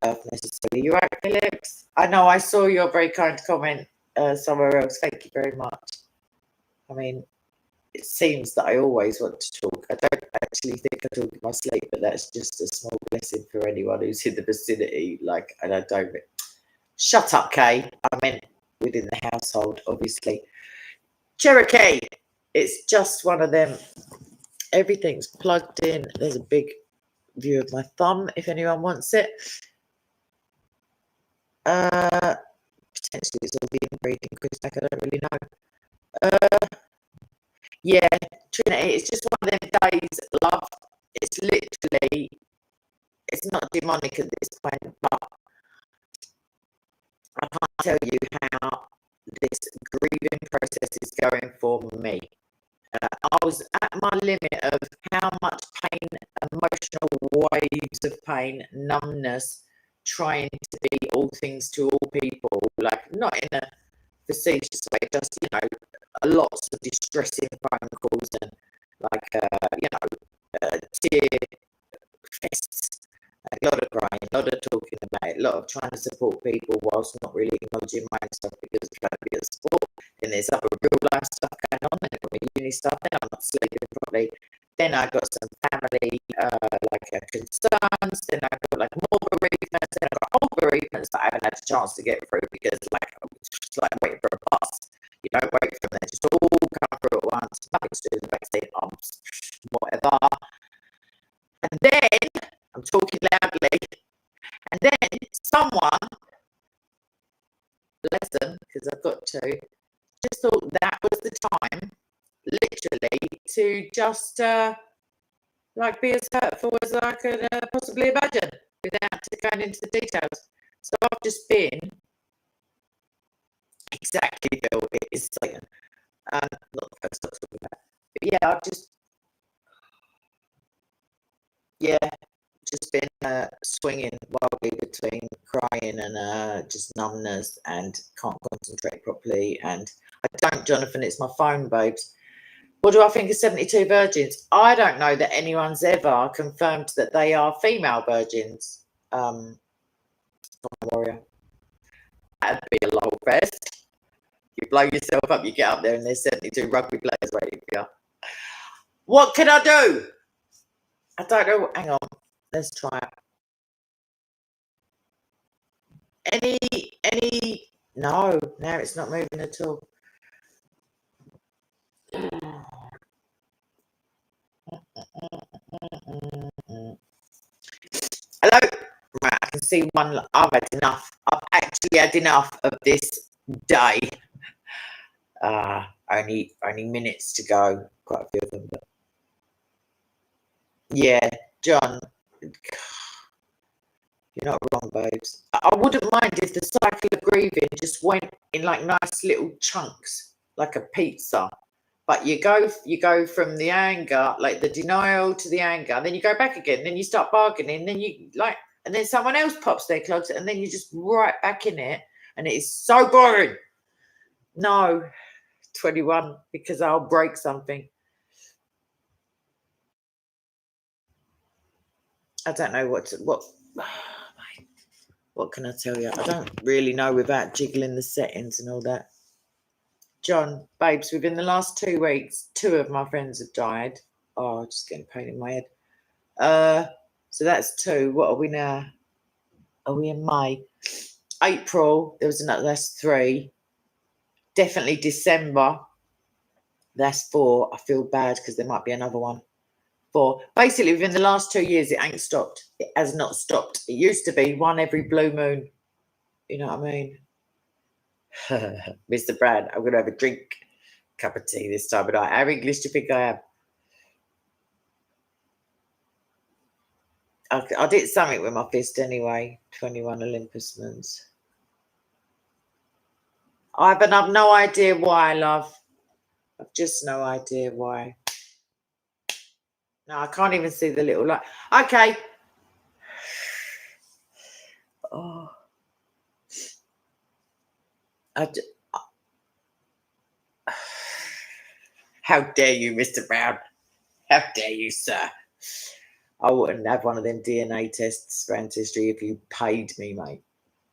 earth necessarily. You're right, Felix. I know I saw your very kind comment somewhere else. Thank you very much. I mean, it seems that I always want to talk. I don't actually think I talk in my sleep, but that's just a small blessing for anyone who's in the vicinity. Like, and I don't. Shut up, Kay. I meant within the household, obviously. Cherokee, it's just one of them. Everything's plugged in. There's a big view of my thumb if anyone wants it. Potentially it's all the inbreeding, Chris back. I don't really know. Yeah, Trinity, it's just one of them days, love. It's literally, it's not demonic at this point, but I can't tell you how this grieving process is going for me. I was at my limit of how much pain, emotional waves of pain, numbness, trying to be all things to all people, like not in a facetious way, just, you know, lots of distressing phone calls and like, you know, tear fests, a lot of crying, a lot of talking about it, a lot of trying to support people whilst not really acknowledging my own stuff, because if I don't get support, then there's other real life stuff going on, then I've got my uni stuff, then I'm not sleeping properly, then I've got some family concerns, then I've got like more bereavements, then I've got whole bereavements that I haven't had a chance to get through, because like I was just like waiting for a bus. You don't wait for them, they just all come through at once, nothing to do with the vaccine, whatever. And then I'm talking loudly, and then someone, bless them, because I've got to, just thought that was the time, literally, to just like be as hurtful as I could possibly imagine, without going into the details. So I've just been exactly Bill, it is Satan. Not the first time talking about, but yeah, I've just been swinging wildly between crying and just numbness and can't concentrate properly. And I don't, Jonathan, it's my phone, babes. What do I think of 72 virgins? I don't know that anyone's ever confirmed that they are female virgins. Warrior. That'd be a lol fest. You blow yourself up, you get up there, and there's 72 rugby players waiting for you. What can I do? I don't know. Hang on. Let's try it. Any? No, now it's not moving at all. Hello? Right, I can see one. I've had enough. I've actually had enough of this day. Only minutes to go. Quite a few of them, but yeah, John, you're not wrong, babes. I wouldn't mind if the cycle of grieving just went in like nice little chunks, like a pizza. But you go from the anger, like the denial, to the anger, and then you go back again, then you start bargaining, then you like, and then someone else pops their clogs, and then you're just right back in it, and it is so boring. No, 21, because I'll break something. I don't know what can I tell you? I don't really know without jiggling the settings and all that. John, babes, within the last 2 weeks, 2 of my friends have died. Oh, just getting pain in my head. So that's 2. What are we now? Are we in May? April, there was another, that's 3. Definitely December, that's 4. I feel bad because there might be another one. 4. Basically, within the last 2 years, it ain't stopped. It has not stopped. It used to be one every blue moon. You know what I mean? Mr. Brad, I'm going to have a cup of tea this time of night. How English do you think I am? I did something with my fist anyway. 21 Olympus moons. I've no idea why, love. I've just no idea why. No, I can't even see the little light. Okay. Oh. How dare you, Mr. Brown? How dare you, sir? I wouldn't have one of them DNA tests for ancestry if you paid me, mate.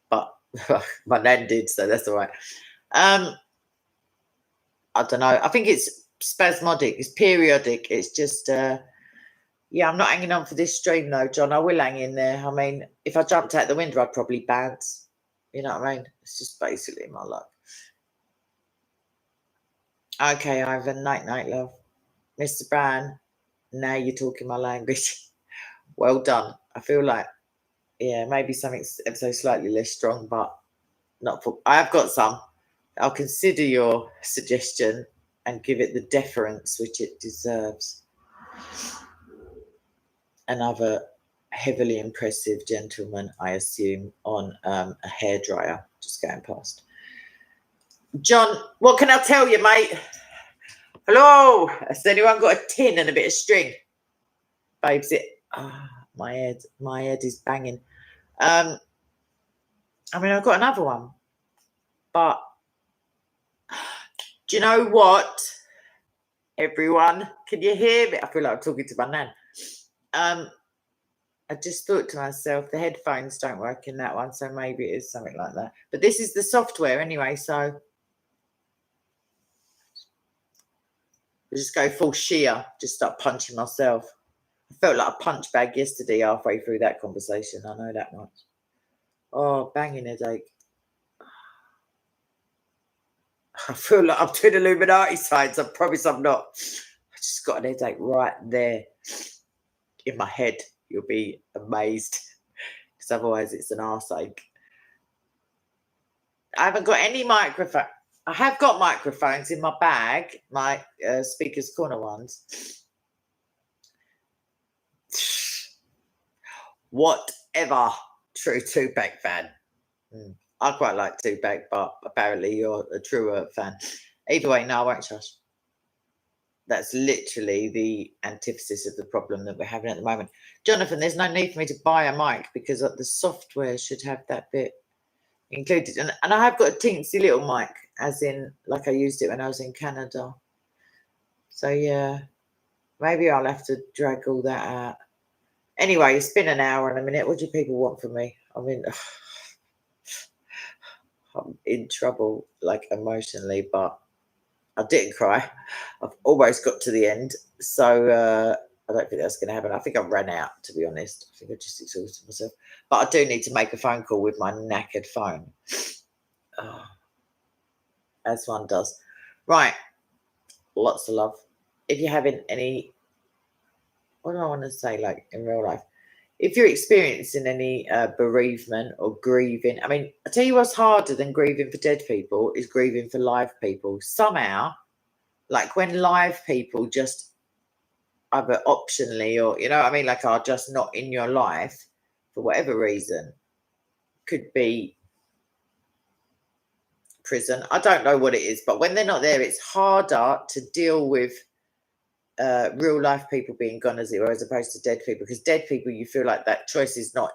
But my nan did, so that's all right. I don't know. I think it's spasmodic. It's periodic. It's just, yeah, I'm not hanging on for this stream, though, John. I will hang in there. I mean, if I jumped out the window, I'd probably bounce. You know what I mean? It's just basically my luck. Okay, Ivan. Night, love. Mr. Brown, now you're talking my language. Well done. I feel like, yeah, maybe something so slightly less strong, but not for. I have got some. I'll consider your suggestion and give it the deference which it deserves. Another heavily impressive gentleman, I assume, on a hairdryer just going past. John, what can I tell you, mate? Hello, has anyone got a tin and a bit of string? Babes, my head is banging. I mean, I've got another one, but do you know what? Everyone, can you hear me? I feel like I'm talking to my nan. I just thought to myself, the headphones don't work in that one, so maybe it is something like that. But this is the software anyway, so I just go full sheer, just start punching myself. I felt like a punch bag yesterday halfway through that conversation. I know that much. Oh, banging headache. I feel like I'm doing Illuminati signs. I promise I'm not. I just got an headache right there in my head. You'll be amazed. Because otherwise it's an arseache. I haven't got any microphone. I have got microphones in my bag, my Speaker's Corner ones. Whatever, true Tupac fan. I quite like Tupac, but apparently you're a truer fan. Either way, no, I won't shush. That's literally the antithesis of the problem that we're having at the moment. Jonathan, there's no need for me to buy a mic because the software should have that bit included. And I have got a teensy little mic, as in, like I used it when I was in Canada. So, yeah, maybe I'll have to drag all that out. Anyway, it's been an hour and a minute. What do people want from me? I mean, I'm in trouble, like, emotionally, but I didn't cry. I've almost got to the end. So I don't think that's going to happen. I think I ran out, to be honest. I think I just exhausted myself. But I do need to make a phone call with my knackered phone. Oh, as one does. Right. Lots of love. If you're having any, what do I want to say, like, in real life? If you're experiencing any bereavement or grieving, I mean, I tell you what's harder than grieving for dead people is grieving for live people. Somehow, like when live people just either optionally or, you know what I mean, like are just not in your life for whatever reason, could be prison. I don't know what it is, but when they're not there, it's harder to deal with real life people being gone as opposed to dead people, because dead people, you feel like that choice is not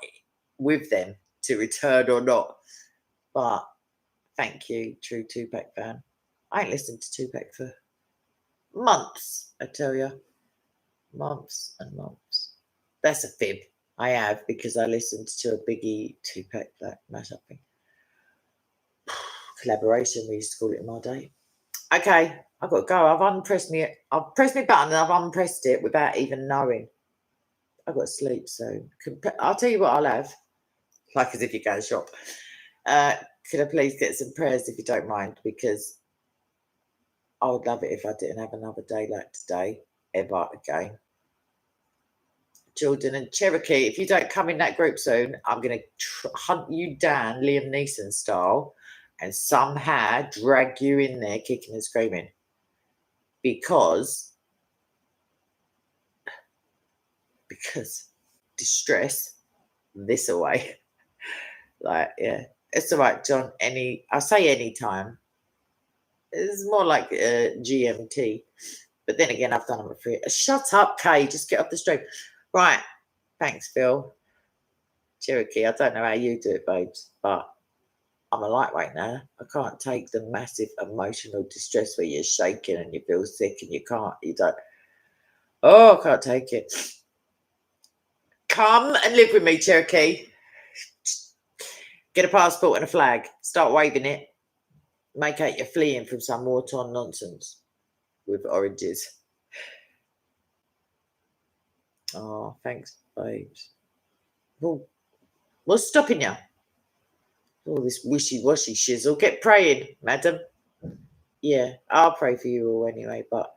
with them to return or not. But thank you, true Tupac fan. I ain't listened to Tupac for months, I tell you. Months and months. That's a fib. I have, because I listened to a Biggie Tupac mashup thing. Collaboration, we used to call it in my day. Okay, I've got to go. I've pressed my button and I've unpressed it without even knowing. I've got to sleep soon. I'll tell you what I'll have. Like as if you go to shop. Could I please get some prayers if you don't mind? Because I would love it if I didn't have another day like today ever again. Jordan and Cherokee, if you don't come in that group soon, I'm going to hunt you down Liam Neeson style and somehow drag you in there kicking and screaming. Because distress this away. Like, yeah, it's all right, John. I say anytime. It's more like GMT. But then again, I've done them for free. Shut up, Kay. Just get off the stream. Right. Thanks, Phil. Cherokee, I don't know how you do it, babes, but I'm a lightweight now. I can't take the massive emotional distress where you're shaking and you feel sick and you don't. Oh, I can't take it. Come and live with me, Cherokee. Get a passport and a flag. Start waving it. Make out you're fleeing from some war-torn nonsense with oranges. Oh, thanks, babes. Well, what's stopping you? All this wishy-washy shizzle. Get praying, madam. Yeah, I'll pray for you all anyway, but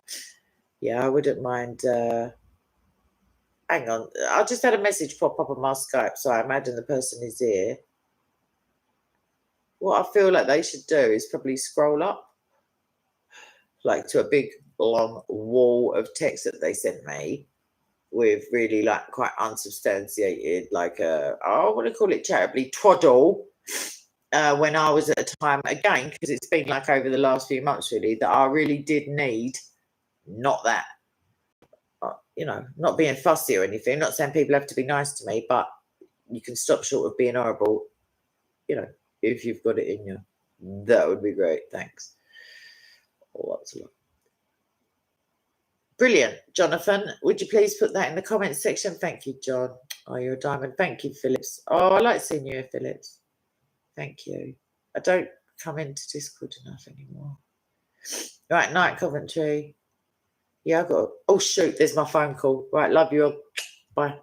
yeah, I wouldn't mind. Hang on. I just had a message pop up on my Skype, so I imagine the person is here. What I feel like they should do is probably scroll up, like to a big long wall of text that they sent me with really like quite unsubstantiated, like I want to call it charitably twaddle. When I was at a time, again, because it's been like over the last few months really, that I really did need, not that, you know, not being fussy or anything, not saying people have to be nice to me, but you can stop short of being horrible, you know, if you've got it in you. That would be great. Thanks. Oh, lots of love. Brilliant, Jonathan. Would you please put that in the comments section? Thank you, John. Oh, you're a diamond. Thank you, Phillips. Oh, I like seeing you, Phillips. Thank you. I don't come into Discord enough anymore. Right, night, Coventry. Yeah, I got. Oh shoot, there's my phone call. Right, love you all. Bye.